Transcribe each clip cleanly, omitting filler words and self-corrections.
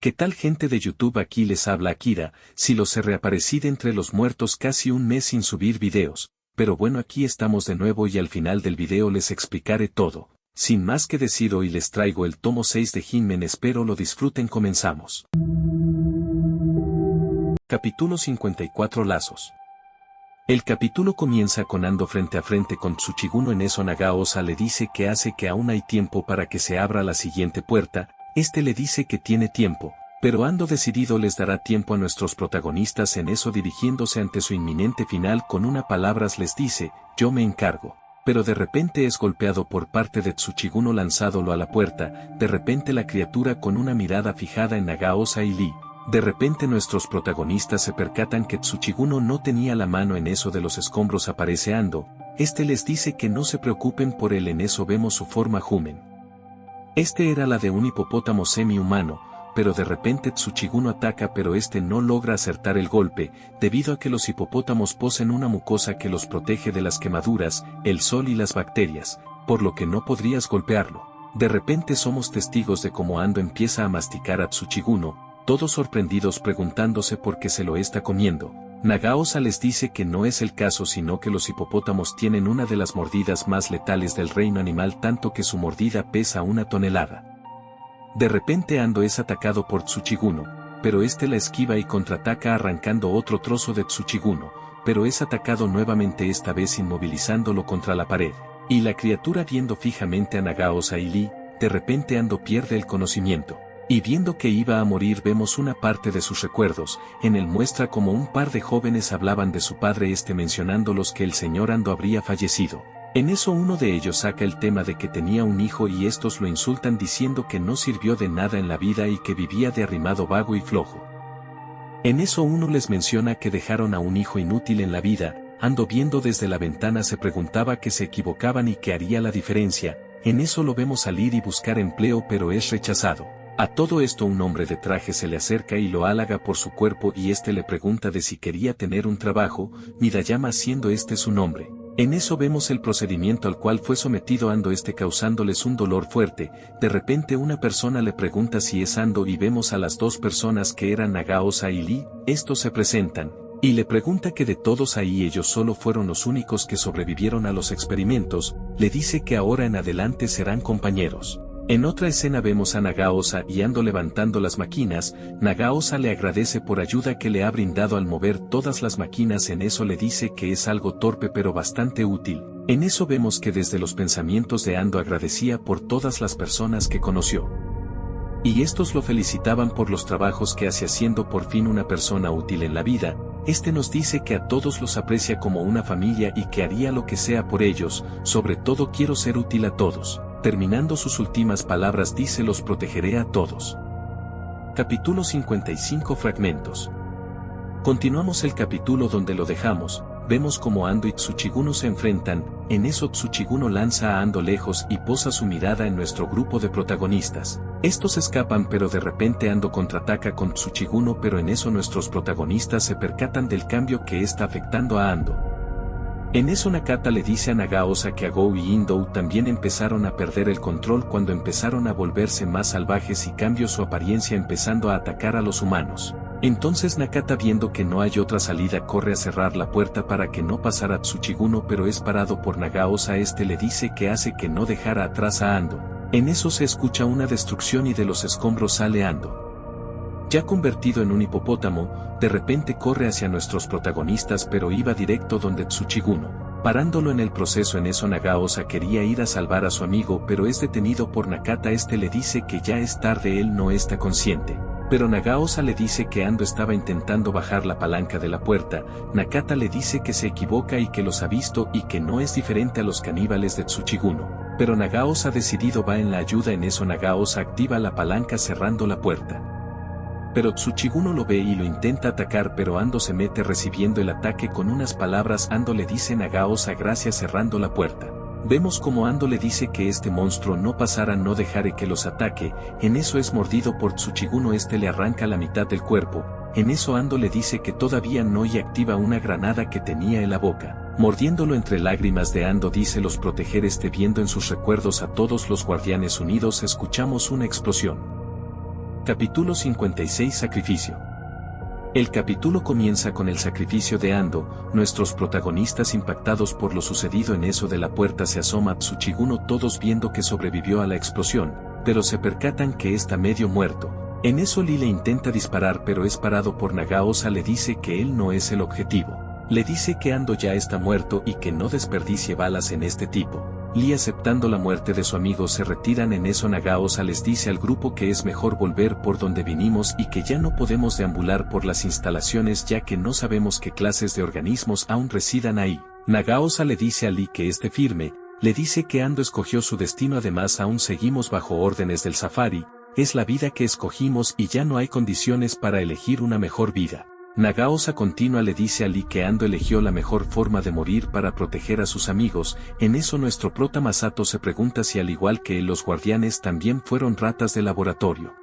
¿Qué tal, gente de YouTube? Aquí les habla Akira. Silo se reaparecí de entre los muertos casi un mes sin subir videos, pero bueno, aquí estamos de nuevo y al final del video les explicaré todo. Sin más que decir, hoy les traigo el tomo 6 de Hitman, espero lo disfruten. Comenzamos. Capítulo 54, Lazos. El capítulo comienza con Ando frente a frente con Tsuchiguno. En eso Nagaosa le dice que aún hay tiempo para que se abra la siguiente puerta. Este le dice que tiene tiempo, pero Ando decidido les dará tiempo a nuestros protagonistas. En eso, dirigiéndose ante su inminente final con unas palabras, les dice: yo me encargo. Pero de repente es golpeado por parte de Tsuchiguno, lanzándolo a la puerta. De repente la criatura con una mirada fijada en Nagaosa y Lee. De repente nuestros protagonistas se percatan que Tsuchiguno no tenía la mano. En eso de los escombros aparece Ando. Este les dice que no se preocupen por él. En eso vemos su forma Human. Este era la de un hipopótamo semi-humano, pero de repente Tsuchiguno ataca, pero este no logra acertar el golpe, debido a que los hipopótamos poseen una mucosa que los protege de las quemaduras, el sol y las bacterias, por lo que no podrías golpearlo. De repente somos testigos de cómo Ando empieza a masticar a Tsuchiguno, todos sorprendidos preguntándose por qué se lo está comiendo. Nagaosa les dice que no es el caso, sino que los hipopótamos tienen una de las mordidas más letales del reino animal, tanto que su mordida pesa 1 tonelada. De repente Ando es atacado por Tsuchiguno, pero este la esquiva y contraataca arrancando otro trozo de Tsuchiguno, pero es atacado nuevamente, esta vez inmovilizándolo contra la pared. Y la criatura, viendo fijamente a Nagaosa y Lee, de repente Ando pierde el conocimiento. Y viendo que iba a morir, vemos una parte de sus recuerdos. En él muestra como un par de jóvenes hablaban de su padre, mencionándolos que el señor Ando habría fallecido. En eso uno de ellos saca el tema de que tenía un hijo y estos lo insultan diciendo que no sirvió de nada en la vida y que vivía de arrimado, vago y flojo. En eso uno les menciona que dejaron a un hijo inútil en la vida. Ando, viendo desde la ventana, se preguntaba que se equivocaban y que haría la diferencia. En eso lo vemos salir y buscar empleo, pero es rechazado. A todo esto un hombre de traje se le acerca y lo halaga por su cuerpo y le pregunta de si quería tener un trabajo, Midayama siendo su nombre. En eso vemos el procedimiento al cual fue sometido Ando, causándoles un dolor fuerte. De repente una persona le pregunta si es Ando y vemos a las dos personas que eran Nagaosa y Lee. Estos se presentan y le pregunta que de todos ahí ellos solo fueron los únicos que sobrevivieron a los experimentos. Le dice que ahora en adelante serán compañeros. En otra escena vemos a Nagaosa y Ando levantando las máquinas. Nagaosa le agradece por ayuda que le ha brindado al mover todas las máquinas. En eso le dice que es algo torpe pero bastante útil. En eso vemos que desde los pensamientos de Ando agradecía por todas las personas que conoció. Y estos lo felicitaban por los trabajos que hace, siendo por fin una persona útil en la vida. Nos dice que a todos los aprecia como una familia y que haría lo que sea por ellos. Sobre todo quiero ser útil a todos. Terminando sus últimas palabras dice: los protegeré a todos. Capítulo 55, fragmentos. Continuamos el capítulo donde lo dejamos. Vemos como Ando y Tsuchiguno se enfrentan. En eso Tsuchiguno lanza a Ando lejos y posa su mirada en nuestro grupo de protagonistas. Estos escapan, pero de repente Ando contraataca con Tsuchiguno, pero en eso nuestros protagonistas se percatan del cambio que está afectando a Ando. En eso Nakata le dice a Nagaosa que Agou y Indo también empezaron a perder el control cuando empezaron a volverse más salvajes y cambió su apariencia, empezando a atacar a los humanos. Entonces Nakata, viendo que no hay otra salida, corre a cerrar la puerta para que no pasara Tsuchiguno, pero es parado por Nagaosa. Le dice que hace que no dejara atrás a Ando. En eso se escucha una destrucción y de los escombros sale Ando. Ya convertido en un hipopótamo, de repente corre hacia nuestros protagonistas, pero iba directo donde Tsuchiguno, parándolo en el proceso. En eso Nagaosa quería ir a salvar a su amigo, pero es detenido por Nakata. Le dice que ya es tarde, él no está consciente. Pero Nagaosa le dice que Ando estaba intentando bajar la palanca de la puerta. Nakata le dice que se equivoca y que los ha visto y que no es diferente a los caníbales de Tsuchiguno. Pero Nagaosa decidido va en la ayuda. En eso Nagaosa activa la palanca cerrando la puerta. Pero Tsuchiguno lo ve y lo intenta atacar, pero Ando se mete recibiendo el ataque con unas palabras. Ando le dice a Nagaosa gracias cerrando la puerta. Vemos como Ando le dice que monstruo no pasara, no dejaré que los ataque. En eso es mordido por Tsuchiguno, le arranca la mitad del cuerpo. En eso Ando le dice que todavía no y activa una granada que tenía en la boca. Mordiéndolo entre lágrimas de Ando dice los proteger. Viendo en sus recuerdos a todos los guardianes unidos, escuchamos una explosión. Capítulo 56 Sacrificio. El capítulo comienza con el sacrificio de Ando. Nuestros protagonistas, impactados por lo sucedido en eso de la puerta, se asoma Tsuchiguno, todos viendo que sobrevivió a la explosión, pero se percatan que está medio muerto. En eso Lee le intenta disparar, pero es parado por Nagaosa. Le dice que él no es el objetivo. Le dice que Ando ya está muerto y que no desperdicie balas en este tipo. Lee, aceptando la muerte de su amigo, se retiran. En eso Nagaosa les dice al grupo que es mejor volver por donde vinimos y que ya no podemos deambular por las instalaciones, ya que no sabemos qué clases de organismos aún residan ahí. Nagaosa le dice a Lee que esté firme, le dice que Ando escogió su destino, además aún seguimos bajo órdenes del safari, es la vida que escogimos y ya no hay condiciones para elegir una mejor vida. Nagaosa continúa, le dice a Lee que Ando eligió la mejor forma de morir para proteger a sus amigos. En eso nuestro prota Masato se pregunta si al igual que él los guardianes también fueron ratas de laboratorio.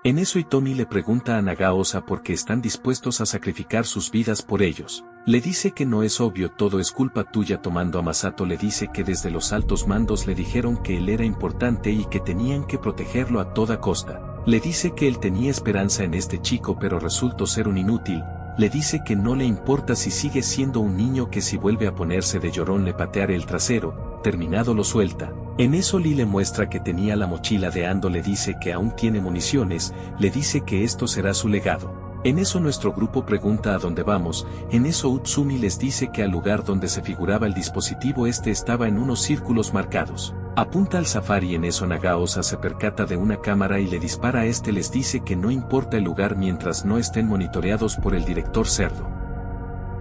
En eso Hitomi le pregunta a Nagaosa por qué están dispuestos a sacrificar sus vidas por ellos. Le dice que no es obvio, todo es culpa tuya. Tomando a Masato, le dice que desde los altos mandos le dijeron que él era importante y que tenían que protegerlo a toda costa. Le dice que él tenía esperanza en este chico, pero resultó ser un inútil. Le dice que no le importa si sigue siendo un niño, que si vuelve a ponerse de llorón le patearé el trasero. Terminado lo suelta. En eso Lee le muestra que tenía la mochila de Ando, le dice que aún tiene municiones, le dice que esto será su legado. En eso nuestro grupo pregunta a dónde vamos. En eso Utsumi les dice que al lugar donde se figuraba el dispositivo estaba en unos círculos marcados. Apunta al safari. En eso Nagaosa se percata de una cámara y le dispara a les dice que no importa el lugar mientras no estén monitoreados por el director Cerdo.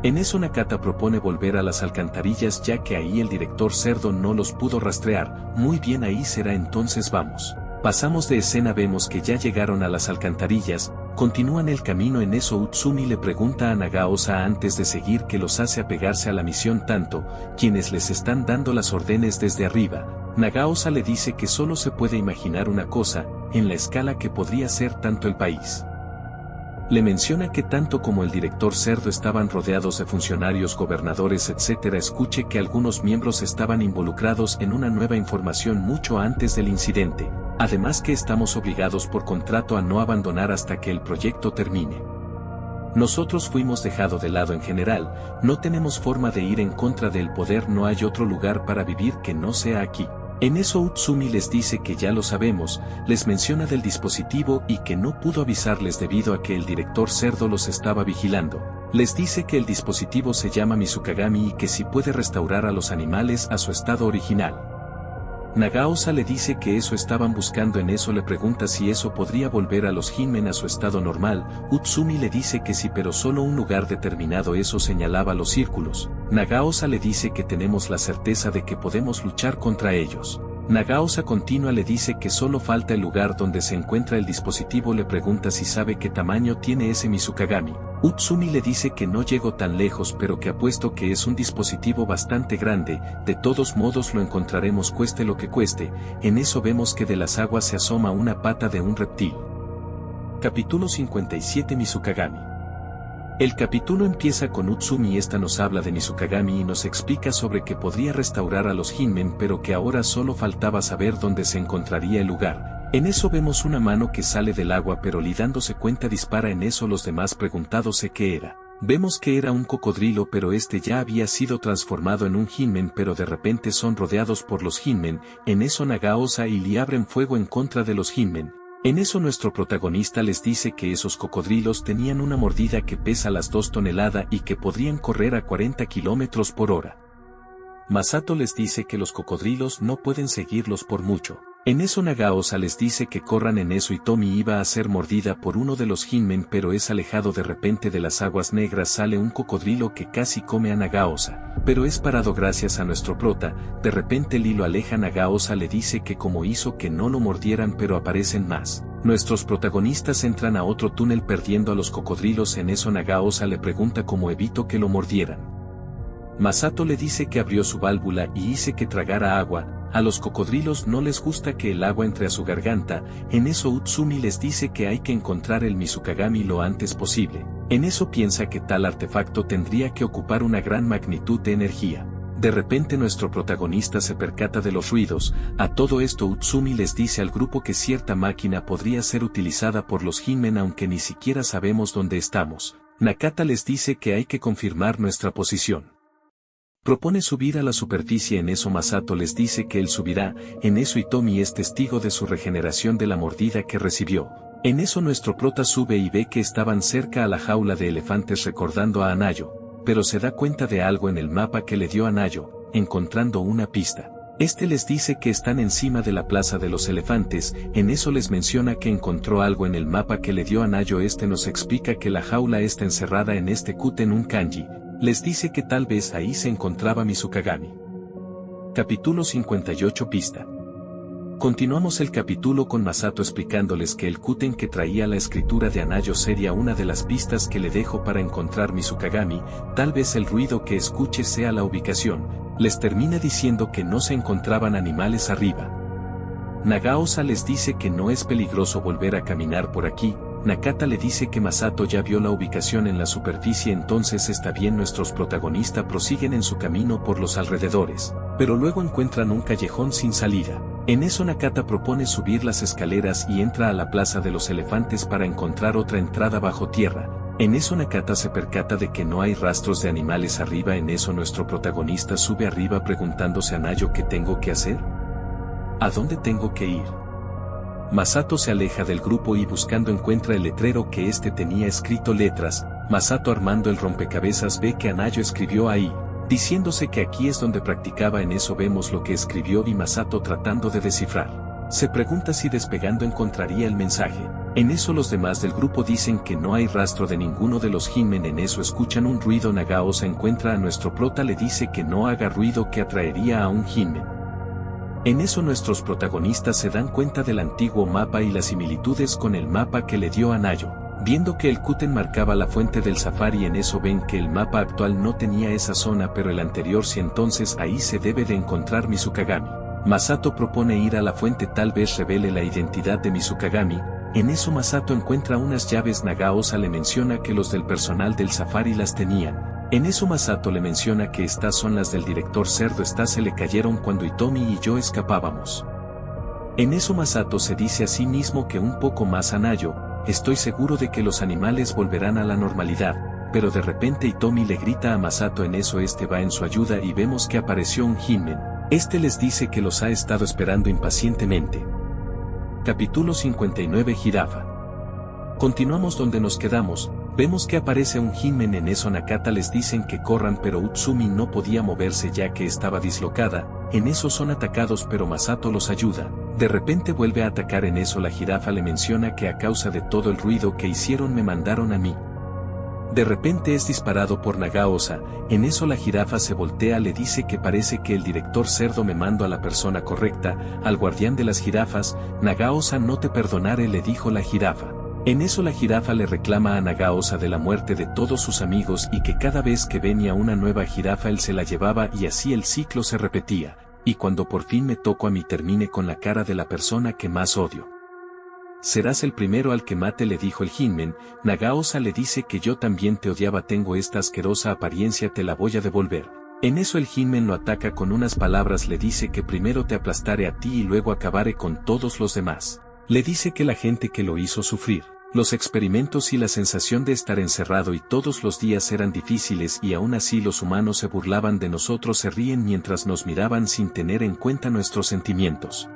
En eso Nakata propone volver a las alcantarillas, ya que ahí el director Cerdo no los pudo rastrear. Muy bien, ahí será, entonces vamos. Pasamos de escena, vemos que ya llegaron a las alcantarillas, continúan el camino. En eso Utsumi le pregunta a Nagaosa antes de seguir que los hace apegarse a la misión, tanto quienes les están dando las órdenes desde arriba. Nagaosa le dice que solo se puede imaginar una cosa, en la escala que podría ser tanto el país. Le menciona que tanto como el director Cerdo estaban rodeados de funcionarios, gobernadores, etc. Escuche que algunos miembros estaban involucrados en una nueva información mucho antes del incidente. Además que estamos obligados por contrato a no abandonar hasta que el proyecto termine. Nosotros fuimos dejado de lado en general, no tenemos forma de ir en contra del poder, no hay otro lugar para vivir que no sea aquí. En eso Utsumi les dice que ya lo sabemos, les menciona del dispositivo y que no pudo avisarles debido a que el director Cerdo los estaba vigilando. Les dice que el dispositivo se llama Mizukagami y que si puede restaurar a los animales a su estado original. Nagaosa le dice que eso estaban buscando. En eso le pregunta si eso podría volver a los Hinmen a su estado normal. Utsumi le dice que sí, pero solo un lugar determinado. Eso señalaba los círculos. Nagaosa le dice que tenemos la certeza de que podemos luchar contra ellos. Nagaosa continúa, le dice que solo falta el lugar donde se encuentra el dispositivo. Le pregunta si sabe qué tamaño tiene ese Mizukagami. Utsumi le dice que no llegó tan lejos, pero que apuesto que es un dispositivo bastante grande. De todos modos lo encontraremos cueste lo que cueste. En eso vemos que de las aguas se asoma una pata de un reptil. Capítulo 57 Mizukagami. El capítulo empieza con Utsumi. Esta nos habla de Mizukagami y nos explica sobre que podría restaurar a los Hinmen, pero que ahora solo faltaba saber dónde se encontraría el lugar. En eso vemos una mano que sale del agua, pero Lee, dándose cuenta, dispara. En eso los demás preguntándose qué era. Vemos que era un cocodrilo, pero ya había sido transformado en un Hinmen, pero de repente son rodeados por los Hinmen. En eso Nagaosa y Lee abren fuego en contra de los Hinmen. En eso nuestro protagonista les dice que esos cocodrilos tenían una mordida que pesa las 2 toneladas y que podrían correr a 40 kilómetros por hora. Masato les dice que los cocodrilos no pueden seguirlos por mucho. En eso Nagaosa les dice que corran. En eso Hitomi iba a ser mordida por uno de los Hinmen, pero es alejado. De repente de las aguas negras sale un cocodrilo que casi come a Nagaosa, pero es parado gracias a nuestro prota. De repente Lee lo aleja. Nagaosa le dice que como hizo que no lo mordieran, pero aparecen más. Nuestros protagonistas entran a otro túnel perdiendo a los cocodrilos. En eso Nagaosa le pregunta cómo evitó que lo mordieran. Masato le dice que abrió su válvula y hizo que tragara agua. A los cocodrilos no les gusta que el agua entre a su garganta. En eso Utsumi les dice que hay que encontrar el Mizukagami lo antes posible. En eso piensa que tal artefacto tendría que ocupar una gran magnitud de energía. De repente nuestro protagonista se percata de los ruidos. A todo esto Utsumi les dice al grupo que cierta máquina podría ser utilizada por los Hinmen aunque ni siquiera sabemos dónde estamos. Nakata les dice que hay que confirmar nuestra posición. Propone subir a la superficie. En eso Masato les dice que él subirá. En eso Hitomi es testigo de su regeneración de la mordida que recibió. En eso nuestro prota sube y ve que estaban cerca a la jaula de elefantes recordando a Anayo, pero se da cuenta de algo en el mapa que le dio Anayo, encontrando una pista. Este les dice que están encima de la plaza de los elefantes. En eso les menciona que encontró algo en el mapa que le dio Anayo. Este nos explica que la jaula está encerrada en este Kuten un kanji. Les dice que tal vez ahí se encontraba Mizukagami. Capítulo 58 Pista. Continuamos el capítulo con Masato explicándoles que el Kuten que traía la escritura de Anayo sería una de las pistas que le dejo para encontrar Mizukagami. Tal vez el ruido que escuche sea la ubicación. Les termina diciendo que no se encontraban animales arriba. Nagaosa les dice que no es peligroso volver a caminar por aquí. Nakata le dice que Masato ya vio la ubicación en la superficie, entonces está bien. Nuestros protagonistas prosiguen en su camino por los alrededores, pero luego encuentran un callejón sin salida. En eso Nakata propone subir las escaleras y entra a la plaza de los elefantes para encontrar otra entrada bajo tierra. En eso Nakata se percata de que no hay rastros de animales arriba. En eso nuestro protagonista sube arriba preguntándose a Anayo ¿qué tengo que hacer? ¿A dónde tengo que ir? Masato se aleja del grupo y buscando encuentra el letrero que este tenía escrito letras. Masato armando el rompecabezas ve que Anayo escribió ahí, diciéndose que aquí es donde practicaba. En eso vemos lo que escribió y Masato tratando de descifrar. Se pregunta si despegando encontraría el mensaje. En eso los demás del grupo dicen que no hay rastro de ninguno de los Hinmen. En eso escuchan un ruido. Nagaosa encuentra a nuestro prota, le dice que no haga ruido que atraería a un Hinmen. En eso nuestros protagonistas se dan cuenta del antiguo mapa y las similitudes con el mapa que le dio Anayo. Viendo que el Kuten marcaba la fuente del safari, en eso ven que el mapa actual no tenía esa zona pero el anterior sí, entonces ahí se debe de encontrar Mizukagami. Masato propone ir a la fuente, tal vez revele la identidad de Mizukagami. En eso Masato encuentra unas llaves. Nagaosa le menciona que los del personal del safari las tenían. En eso Masato le menciona que estas son las del director Cerdo. Estas se le cayeron cuando Hitomi y yo escapábamos. En eso Masato se dice a sí mismo que un poco más Anayo, estoy seguro de que los animales volverán a la normalidad, pero de repente Hitomi le grita a Masato. En eso este va en su ayuda y vemos que apareció un Hinmen. Este les dice que los ha estado esperando impacientemente. Capítulo 59 Jirafa. Continuamos donde nos quedamos. Vemos que aparece un Hinmen. En eso Nakata les dicen que corran pero Utsumi no podía moverse ya que estaba dislocada. En eso son atacados pero Masato los ayuda. De repente vuelve a atacar. En eso la jirafa le menciona que a causa de todo el ruido que hicieron me mandaron a mí. De repente es disparado por Nagaosa. En eso la jirafa se voltea, le dice que parece que el director Cerdo me mandó a la persona correcta, al guardián de las jirafas. Nagaosa no te perdonaré, le dijo la jirafa. En eso la jirafa le reclama a Nagaosa de la muerte de todos sus amigos y que cada vez que venía una nueva jirafa él se la llevaba y así el ciclo se repetía. Y cuando por fin me toco a mí termine con la cara de la persona que más odio. Serás el primero al que mate, le dijo el Hinmen. Nagaosa le dice que yo también te odiaba, tengo esta asquerosa apariencia, te la voy a devolver. En eso el Hinmen lo ataca con unas palabras, le dice que primero te aplastaré a ti y luego acabaré con todos los demás. Le dice que la gente que lo hizo sufrir, los experimentos y la sensación de estar encerrado y todos los días eran difíciles y aún así los humanos se burlaban de nosotros, se ríen mientras nos miraban sin tener en cuenta nuestros sentimientos.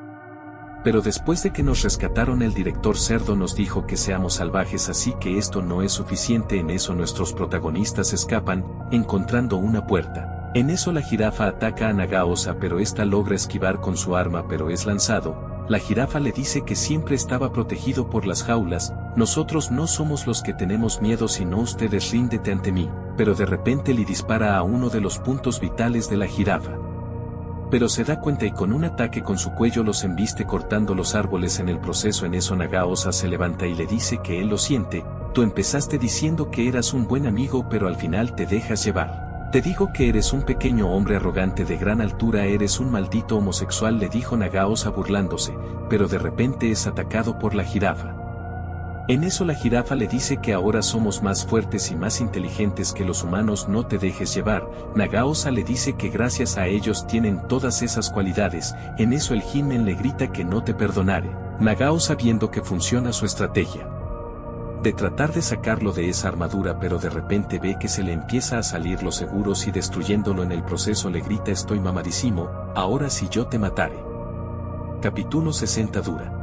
Pero después de que nos rescataron el director Cerdo nos dijo que seamos salvajes, así que esto no es suficiente. En eso nuestros protagonistas escapan, encontrando una puerta. En eso la jirafa ataca a Nagaosa pero esta logra esquivar con su arma pero es lanzado. La jirafa le dice que siempre estaba protegido por las jaulas, nosotros no somos los que tenemos miedo sino ustedes, ríndete ante mí, pero de repente le dispara a uno de los puntos vitales de la jirafa. Pero se da cuenta y con un ataque con su cuello los embiste cortando los árboles en el proceso. En eso Nagaosa se levanta y le dice que él lo siente, tú empezaste diciendo que eras un buen amigo pero al final te dejas llevar. Te digo que eres un pequeño hombre arrogante de gran altura, eres un maldito homosexual, le dijo Nagaosa burlándose, pero de repente es atacado por la jirafa. En eso la jirafa le dice que ahora somos más fuertes y más inteligentes que los humanos, no te dejes llevar. Nagaosa le dice que gracias a ellos tienen todas esas cualidades. En eso el He-Man le grita que no te perdonaré. Nagaosa, viendo que funciona su estrategia de tratar de sacarlo de esa armadura, pero de repente ve que se le empieza a salir los seguros y destruyéndolo en el proceso le grita: estoy mamadísimo, ahora sí yo te mataré. Capítulo 60 Dura.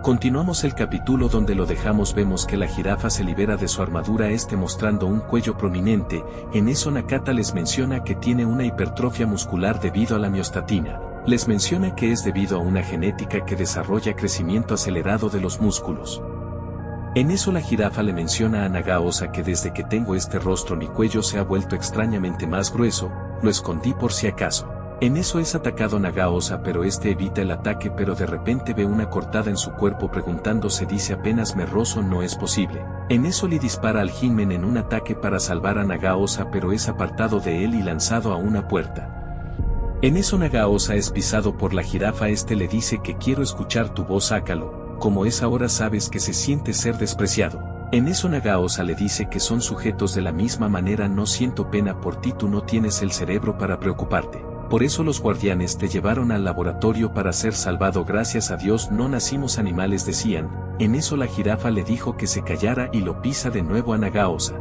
Continuamos el capítulo donde lo dejamos. Vemos que la jirafa se libera de su armadura, mostrando un cuello prominente. En eso Nakata les menciona que tiene una hipertrofia muscular debido a la miostatina. Les menciona que es debido a una genética que desarrolla crecimiento acelerado de los músculos. En eso la jirafa le menciona a Nagaosa que desde que tengo este rostro mi cuello se ha vuelto extrañamente más grueso, lo escondí por si acaso. En eso es atacado Nagaosa, pero evita el ataque, pero de repente ve una cortada en su cuerpo preguntándose, dice: apenas me rozo, no es posible. En eso le dispara al He-Man en un ataque para salvar a Nagaosa, pero es apartado de él y lanzado a una puerta. En eso Nagaosa es pisado por la jirafa. Le dice que quiero escuchar tu voz, sácalo. Como es ahora sabes que se siente ser despreciado. En eso Nagaosa le dice que son sujetos de la misma manera, no siento pena por ti, tú no tienes el cerebro para preocuparte. Por eso los guardianes te llevaron al laboratorio para ser salvado, gracias a Dios no nacimos animales, decían. En eso la jirafa le dijo que se callara y lo pisa de nuevo a Nagaosa.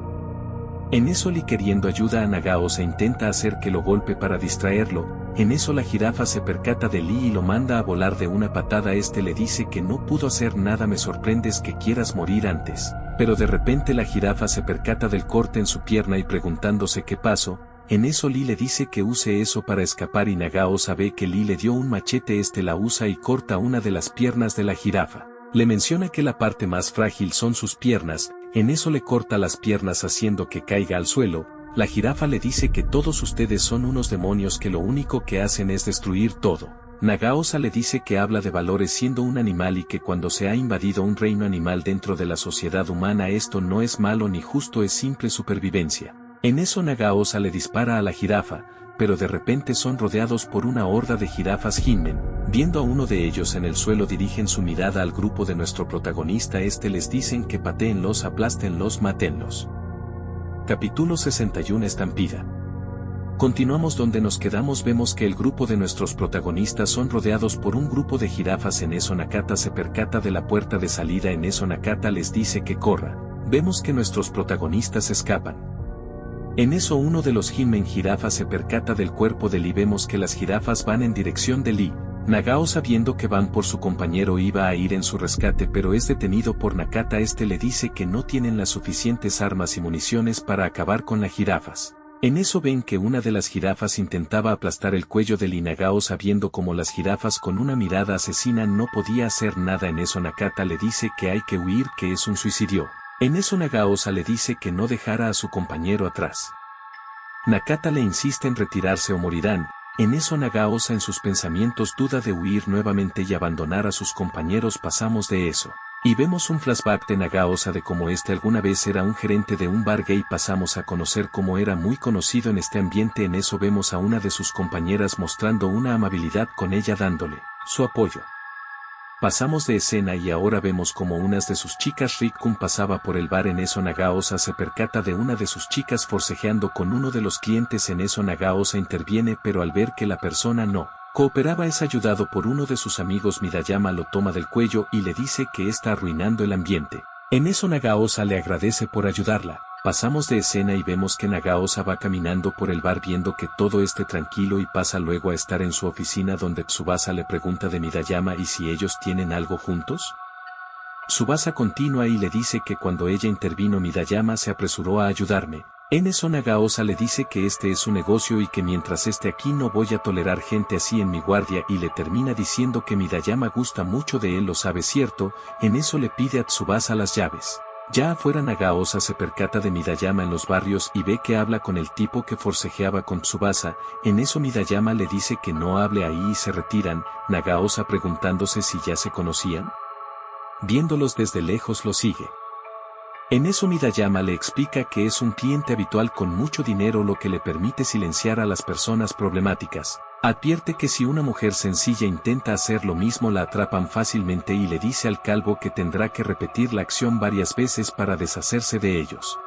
En eso Lee, queriendo ayuda a Nagaosa, intenta hacer que lo golpe para distraerlo. En eso la jirafa se percata de Lee y lo manda a volar de una patada. Le dice que no pudo hacer nada. Me sorprendes que quieras morir antes. Pero de repente la jirafa se percata del corte en su pierna y preguntándose qué pasó. En eso Lee le dice que use eso para escapar y Nagaosa ve que Lee le dio un machete. La usa y corta una de las piernas de la jirafa. Le menciona que la parte más frágil son sus piernas. En eso le corta las piernas haciendo que caiga al suelo. La jirafa le dice que todos ustedes son unos demonios que lo único que hacen es destruir todo. Nagaosa le dice que habla de valores siendo un animal y que cuando se ha invadido un reino animal dentro de la sociedad humana esto no es malo ni justo, es simple supervivencia. En eso Nagaosa le dispara a la jirafa, pero de repente son rodeados por una horda de jirafas. He-Man, viendo a uno de ellos en el suelo, dirigen su mirada al grupo de nuestro protagonista. Les dicen que patéenlos, aplástenlos, mátenlos. Capítulo 61 Estampida. Continuamos donde nos quedamos. Vemos que el grupo de nuestros protagonistas son rodeados por un grupo de jirafas. En eso Nakata se percata de la puerta de salida. En eso Nakata les dice que corra. Vemos que nuestros protagonistas escapan. En eso uno de los He-Man jirafas se percata del cuerpo de Lee. Vemos que las jirafas van en dirección de Lee. Nagaosa, viendo que van por su compañero, iba a ir en su rescate, pero es detenido por Nakata. Le dice que no tienen las suficientes armas y municiones para acabar con las jirafas. En eso ven que una de las jirafas intentaba aplastar el cuello de Lee. Nagaosa, viendo como las jirafas con una mirada asesina no podía hacer nada. En eso Nakata le dice que hay que huir, que es un suicidio. En eso Nagaosa le dice que no dejara a su compañero atrás. Nakata le insiste en retirarse o morirán. En eso Nagaosa en sus pensamientos duda de huir nuevamente y abandonar a sus compañeros. Pasamos de eso y vemos un flashback de Nagaosa de cómo alguna vez era un gerente de un bar gay. Pasamos a conocer cómo era muy conocido en este ambiente. En eso vemos a una de sus compañeras mostrando una amabilidad con ella, dándole su apoyo. Pasamos de escena y ahora vemos como unas de sus chicas Rikkun pasaba por el bar. En eso Nagaosa se percata de una de sus chicas forcejeando con uno de los clientes. En eso Nagaosa interviene, pero al ver que la persona no cooperaba es ayudado por uno de sus amigos. Midayama lo toma del cuello y le dice que está arruinando el ambiente. En eso Nagaosa le agradece por ayudarla. Pasamos de escena y vemos que Nagaosa va caminando por el bar viendo que todo esté tranquilo y pasa luego a estar en su oficina donde Tsubasa le pregunta de Midayama y si ellos tienen algo juntos. Tsubasa continúa y le dice que cuando ella intervino Midayama se apresuró a ayudarme. En eso Nagaosa le dice que este es un negocio y que mientras esté aquí no voy a tolerar gente así en mi guardia y le termina diciendo que Midayama gusta mucho de él, lo sabe cierto. En eso le pide a Tsubasa las llaves. Ya afuera Nagaosa se percata de Midayama en los barrios y ve que habla con el tipo que forcejeaba con Tsubasa. En eso Midayama le dice que no hable ahí y se retiran. Nagaosa preguntándose si ya se conocían. Viéndolos desde lejos lo sigue. En eso Midayama le explica que es un cliente habitual con mucho dinero, lo que le permite silenciar a las personas problemáticas. Advierte que si una mujer sencilla intenta hacer lo mismo la atrapan fácilmente y le dice al calvo que tendrá que repetir la acción varias veces para deshacerse de ellos.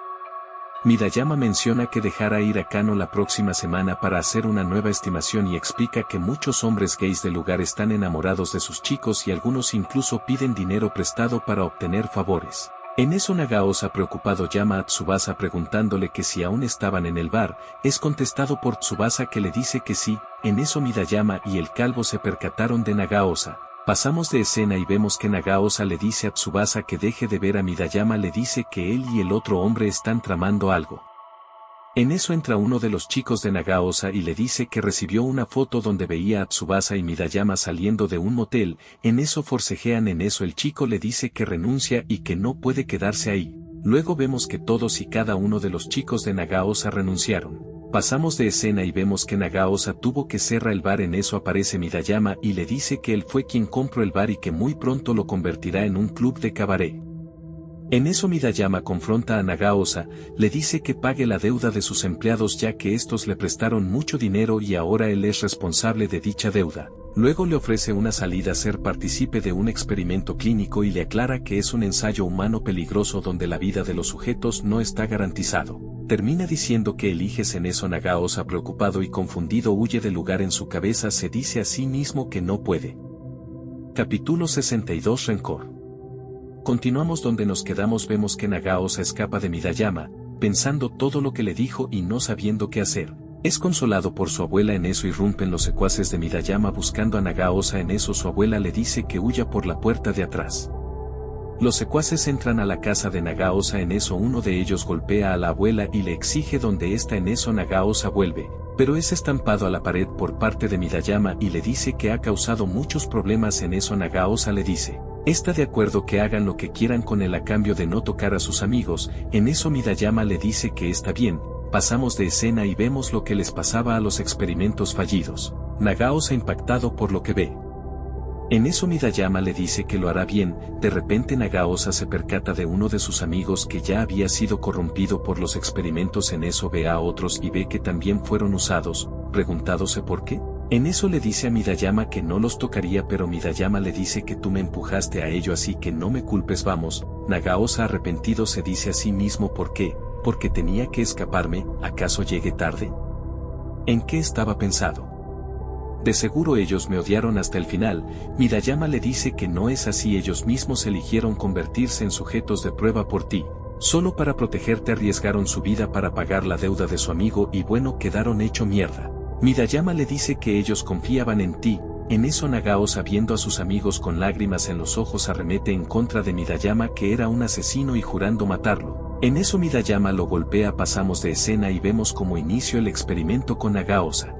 Midayama menciona que dejará ir a Kano la próxima semana para hacer una nueva estimación y explica que muchos hombres gays del lugar están enamorados de sus chicos y algunos incluso piden dinero prestado para obtener favores. En eso Nagaosa preocupado llama a Tsubasa preguntándole que si aún estaban en el bar, es contestado por Tsubasa que le dice que sí. En eso Midayama y el calvo se percataron de Nagaosa. Pasamos de escena y vemos que Nagaosa le dice a Tsubasa que deje de ver a Midayama, le dice que él y el otro hombre están tramando algo. En eso entra uno de los chicos de Nagaosa y le dice que recibió una foto donde veía a Tsubasa y Midayama saliendo de un motel. En eso forcejean, en eso el chico le dice que renuncia y que no puede quedarse ahí. Luego vemos que todos y cada uno de los chicos de Nagaosa renunciaron. Pasamos de escena y vemos que Nagaosa tuvo que cerrar el bar. En eso aparece Midayama y le dice que él fue quien compró el bar y que muy pronto lo convertirá en un club de cabaret. En eso Midayama confronta a Nagaosa, le dice que pague la deuda de sus empleados ya que estos le prestaron mucho dinero y ahora él es responsable de dicha deuda. Luego le ofrece una salida a ser partícipe de un experimento clínico y le aclara que es un ensayo humano peligroso donde la vida de los sujetos no está garantizado. Termina diciendo que eliges. En eso Nagaosa preocupado y confundido huye del lugar. En su cabeza se dice a sí mismo que no puede. Capítulo 62 Rencor. Continuamos donde nos quedamos. Vemos que Nagaosa escapa de Midayama, pensando todo lo que le dijo y no sabiendo qué hacer. Es consolado por su abuela. En eso irrumpen los secuaces de Midayama buscando a Nagaosa. En eso su abuela le dice que huya por la puerta de atrás. Los secuaces entran a la casa de Nagaosa. En eso uno de ellos golpea a la abuela y le exige dónde está. En eso Nagaosa vuelve, pero es estampado a la pared por parte de Midayama y le dice que ha causado muchos problemas. En eso Nagaosa le dice, está de acuerdo que hagan lo que quieran con él a cambio de no tocar a sus amigos. En eso Midayama le dice que está bien. Pasamos de escena y vemos lo que les pasaba a los experimentos fallidos. Nagaosa impactado por lo que ve. En eso Midayama le dice que lo hará bien. De repente Nagaosa se percata de uno de sus amigos que ya había sido corrompido por los experimentos. En eso ve a otros y ve que también fueron usados, preguntándose por qué. En eso le dice a Midayama que no los tocaría, pero Midayama le dice que tú me empujaste a ello así que no me culpes. Vamos. Nagaosa arrepentido se dice a sí mismo ¿por qué? Porque tenía que escaparme. ¿Acaso llegué tarde? ¿En qué estaba pensado? De seguro ellos me odiaron hasta el final. Midayama le dice que no es así, ellos mismos eligieron convertirse en sujetos de prueba por ti. Solo para protegerte arriesgaron su vida para pagar la deuda de su amigo y bueno, quedaron hecho mierda. Midayama le dice que ellos confiaban en ti. En eso Nagaosa viendo a sus amigos con lágrimas en los ojos arremete en contra de Midayama que era un asesino y jurando matarlo. En eso Midayama lo golpea. Pasamos de escena y vemos como inicio el experimento con Nagaosa.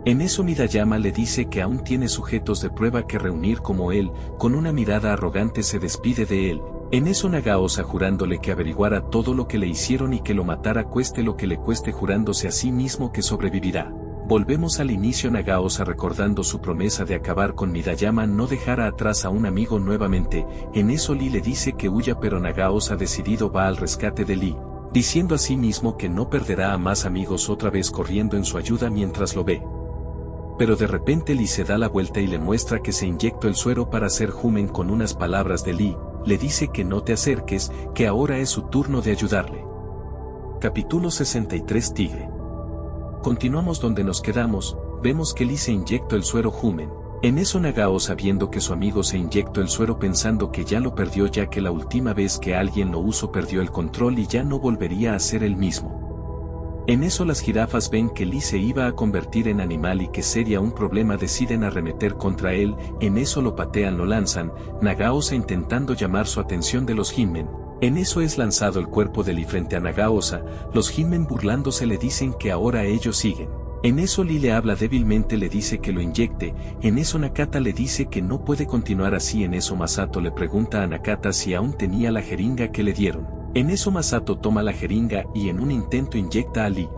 En eso Midayama le dice que aún tiene sujetos de prueba que reunir como él. Con una mirada arrogante se despide de él. En eso Nagaosa jurándole que averiguara todo lo que le hicieron y que lo matara cueste lo que le cueste, jurándose a sí mismo que sobrevivirá. Volvemos al inicio. Nagaosa recordando su promesa de acabar con Midayama no dejará atrás a un amigo nuevamente. En eso Lee le dice que huya, pero Nagaosa decidido va al rescate de Lee, diciendo a sí mismo que no perderá a más amigos, otra vez corriendo en su ayuda mientras lo ve. Pero de repente Lee se da la vuelta y le muestra que se inyectó el suero para hacer jumen. Con unas palabras de Lee, le dice que no te acerques, que ahora es su turno de ayudarle. Capítulo 63 Tigre. Continuamos donde nos quedamos, vemos que Lee se inyectó el suero jumen. En eso Nagaosa viendo que su amigo se inyectó el suero pensando que ya lo perdió ya que la última vez que alguien lo usó perdió el control y ya no volvería a ser el mismo. En eso las jirafas ven que Lee se iba a convertir en animal y que sería un problema, deciden arremeter contra él. En eso lo patean, lo lanzan, Nagaosa intentando llamar su atención de los Hinmen. En eso es lanzado el cuerpo de Lee frente a Nagaosa, los Hinmen burlándose le dicen que ahora ellos siguen. En eso Lee le habla débilmente, le dice que lo inyecte. En eso Nakata le dice que no puede continuar así. En eso Masato le pregunta a Nakata si aún tenía la jeringa que le dieron. En eso Masato toma la jeringa y en un intento inyecta a Lee.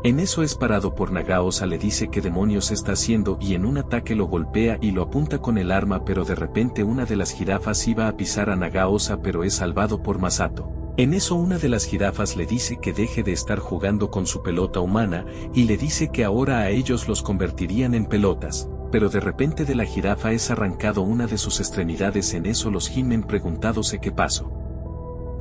En eso es parado por Nagaosa, le dice qué demonios está haciendo y en un ataque lo golpea y lo apunta con el arma, pero de repente una de las jirafas iba a pisar a Nagaosa pero es salvado por Masato. En eso una de las jirafas le dice que deje de estar jugando con su pelota humana, y le dice que ahora a ellos los convertirían en pelotas, pero de repente de la jirafa es arrancado una de sus extremidades. En eso los He-Man preguntándose qué pasó.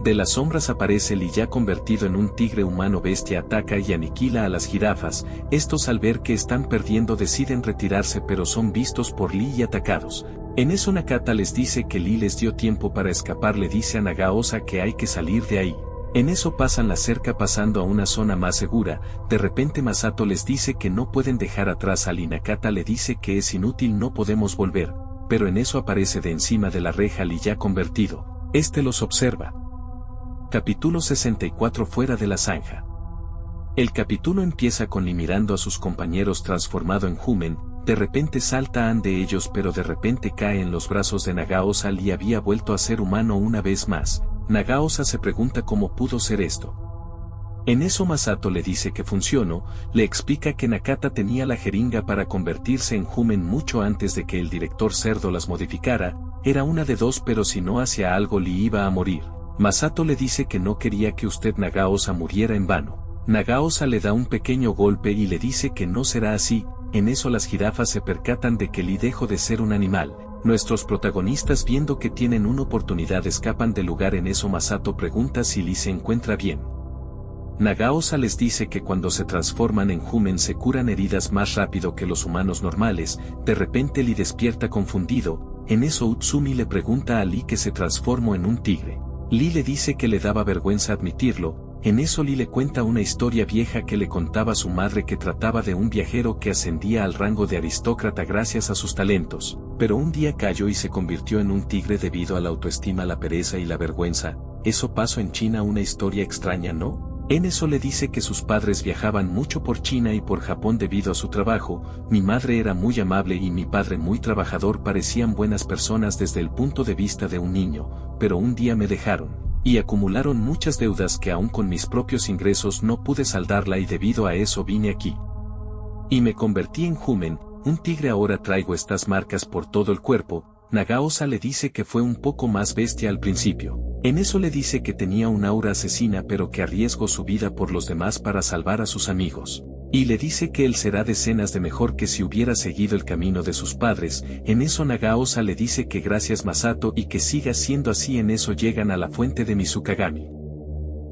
De las sombras aparece Lee ya convertido en un tigre humano bestia, ataca y aniquila a las jirafas. Estos al ver que están perdiendo deciden retirarse, pero son vistos por Lee y atacados. En eso Nakata les dice que Lee les dio tiempo para escapar, le dice a Nagaosa que hay que salir de ahí. En eso pasan la cerca pasando a una zona más segura. De repente Masato les dice que no pueden dejar atrás a Lee. Nakata le dice que es inútil, no podemos volver, pero en eso aparece de encima de la reja Lee ya convertido. Este los observa. Capítulo 64 Fuera de la zanja. El capítulo empieza con Lee mirando a sus compañeros transformado en He-Man. De repente salta Ann de ellos, pero de repente cae en los brazos de Nagaosa. Lee había vuelto a ser humano una vez más. Nagaosa se pregunta cómo pudo ser esto. En eso Masato le dice que funcionó, le explica que Nakata tenía la jeringa para convertirse en He-Man mucho antes de que el director cerdo las modificara. Era una de dos, pero si no hacía algo Lee iba a morir. Masato le dice que no quería que usted Nagaosa muriera en vano. Nagaosa le da un pequeño golpe y le dice que no será así. En eso las jirafas se percatan de que Lee dejó de ser un animal. Nuestros protagonistas, viendo que tienen una oportunidad, escapan del lugar. En eso Masato pregunta si Lee se encuentra bien. Nagaosa les dice que cuando se transforman en He-Man se curan heridas más rápido que los humanos normales. De repente Lee despierta confundido. En eso Utsumi le pregunta a Lee que se transformó en un tigre. Lee le dice que le daba vergüenza admitirlo. En eso Lee le cuenta una historia vieja que le contaba su madre, que trataba de un viajero que ascendía al rango de aristócrata gracias a sus talentos, pero un día cayó y se convirtió en un tigre debido a la autoestima, la pereza y la vergüenza. Eso pasó en China, una historia extraña, ¿no? En eso le dice que sus padres viajaban mucho por China y por Japón debido a su trabajo. Mi madre era muy amable y mi padre muy trabajador, parecían buenas personas desde el punto de vista de un niño, pero un día me dejaron, y acumularon muchas deudas que aún con mis propios ingresos no pude saldarla, y debido a eso vine aquí. Y me convertí en He-Man, un tigre. Ahora traigo estas marcas por todo el cuerpo. Nagaosa le dice que fue un poco más bestia al principio. En eso le dice que tenía un aura asesina, pero que arriesgó su vida por los demás para salvar a sus amigos. Y le dice que él será decenas de mejor que si hubiera seguido el camino de sus padres. En eso Nagaosa le dice que gracias Masato y que siga siendo así. En eso llegan a la fuente de Mizukagami.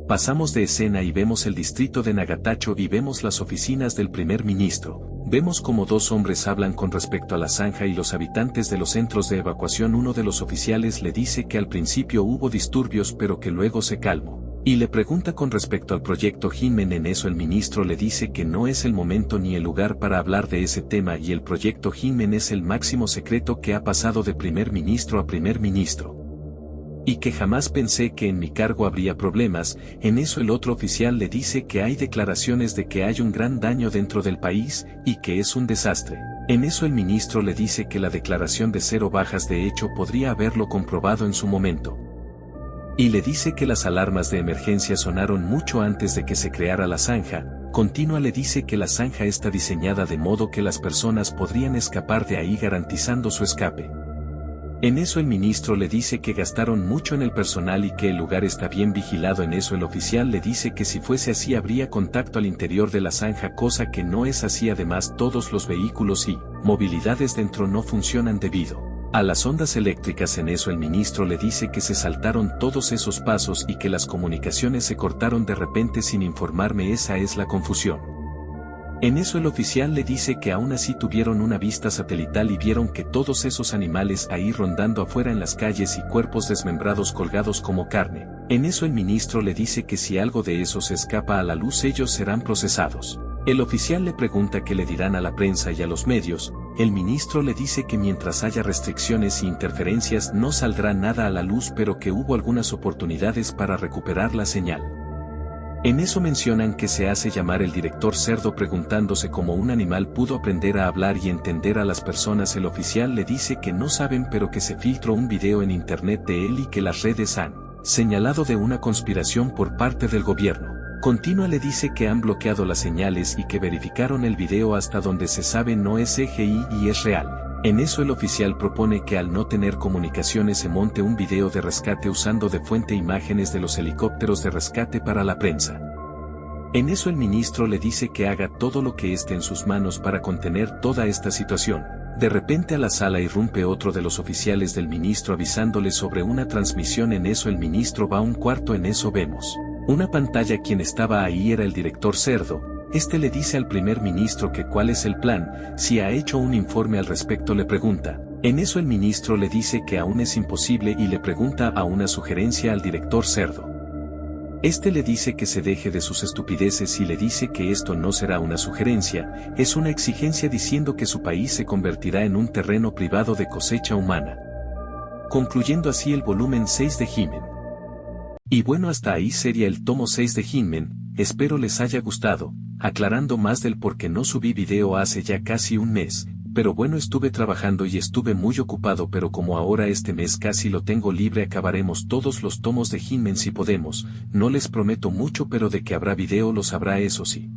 Pasamos de escena y vemos el distrito de Nagatacho y vemos las oficinas del primer ministro. Vemos como dos hombres hablan con respecto a la zanja y los habitantes de los centros de evacuación. Uno de los oficiales le dice que al principio hubo disturbios pero que luego se calmó. Y le pregunta con respecto al proyecto He-Man. En eso el ministro le dice que no es el momento ni el lugar para hablar de ese tema, y el proyecto He-Man es el máximo secreto que ha pasado de primer ministro a primer ministro. Y que jamás pensé que en mi cargo habría problemas. En eso el otro oficial le dice que hay declaraciones de que hay un gran daño dentro del país, y que es un desastre. En eso el ministro le dice que la declaración de 0 bajas de hecho podría haberlo comprobado en su momento. Y le dice que las alarmas de emergencia sonaron mucho antes de que se creara la zanja. Continúa le dice que la zanja está diseñada de modo que las personas podrían escapar de ahí garantizando su escape. En eso el ministro le dice que gastaron mucho en el personal y que el lugar está bien vigilado. En eso el oficial le dice que si fuese así habría contacto al interior de la zanja, cosa que no es así. Además todos los vehículos y movilidades dentro no funcionan debido a las ondas eléctricas. En eso el ministro le dice que se saltaron todos esos pasos y que las comunicaciones se cortaron de repente sin informarme. Esa es la confusión. En eso el oficial le dice que aún así tuvieron una vista satelital y vieron que todos esos animales ahí rondando afuera en las calles y cuerpos desmembrados colgados como carne. En eso el ministro le dice que si algo de eso se escapa a la luz ellos serán procesados. El oficial le pregunta qué le dirán a la prensa y a los medios. El ministro le dice que mientras haya restricciones e interferencias no saldrá nada a la luz, pero que hubo algunas oportunidades para recuperar la señal. En eso mencionan que se hace llamar el director cerdo preguntándose cómo un animal pudo aprender a hablar y entender a las personas. El oficial le dice que no saben, pero que se filtró un video en internet de él y que las redes han señalado de una conspiración por parte del gobierno. Continúa le dice que han bloqueado las señales y que verificaron el video hasta donde se sabe no es CGI y es real. En eso el oficial propone que al no tener comunicaciones se monte un video de rescate usando de fuente imágenes de los helicópteros de rescate para la prensa. En eso el ministro le dice que haga todo lo que esté en sus manos para contener toda esta situación. De repente a la sala irrumpe otro de los oficiales del ministro avisándole sobre una transmisión. En eso el ministro va a un cuarto. En eso vemos una pantalla. Quien estaba ahí era el director Cerdo. Este le dice al primer ministro que cuál es el plan, si ha hecho un informe al respecto le pregunta. En eso el ministro le dice que aún es imposible y le pregunta a una sugerencia al director Cerdo. Este le dice que se deje de sus estupideces y le dice que esto no será una sugerencia, es una exigencia diciendo que su país se convertirá en un terreno privado de cosecha humana. Concluyendo así el volumen 6 de He-Man. Y bueno, hasta ahí sería el tomo 6 de He-Man, espero les haya gustado. Aclarando más del por qué no subí video hace ya casi un mes, pero bueno, estuve trabajando y estuve muy ocupado, pero como ahora este mes casi lo tengo libre acabaremos todos los tomos de He-Man si podemos. No les prometo mucho, pero de que habrá video los habrá, eso sí.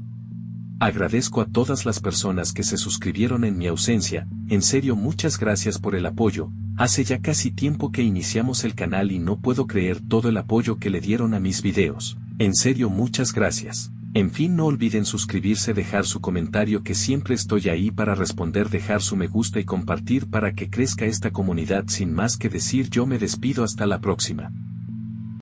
Agradezco a todas las personas que se suscribieron en mi ausencia, en serio muchas gracias por el apoyo. Hace ya casi tiempo que iniciamos el canal y no puedo creer todo el apoyo que le dieron a mis videos, en serio muchas gracias. En fin, no olviden suscribirse, dejar su comentario que siempre estoy ahí para responder, dejar su me gusta y compartir para que crezca esta comunidad. Sin más que decir, yo me despido hasta la próxima.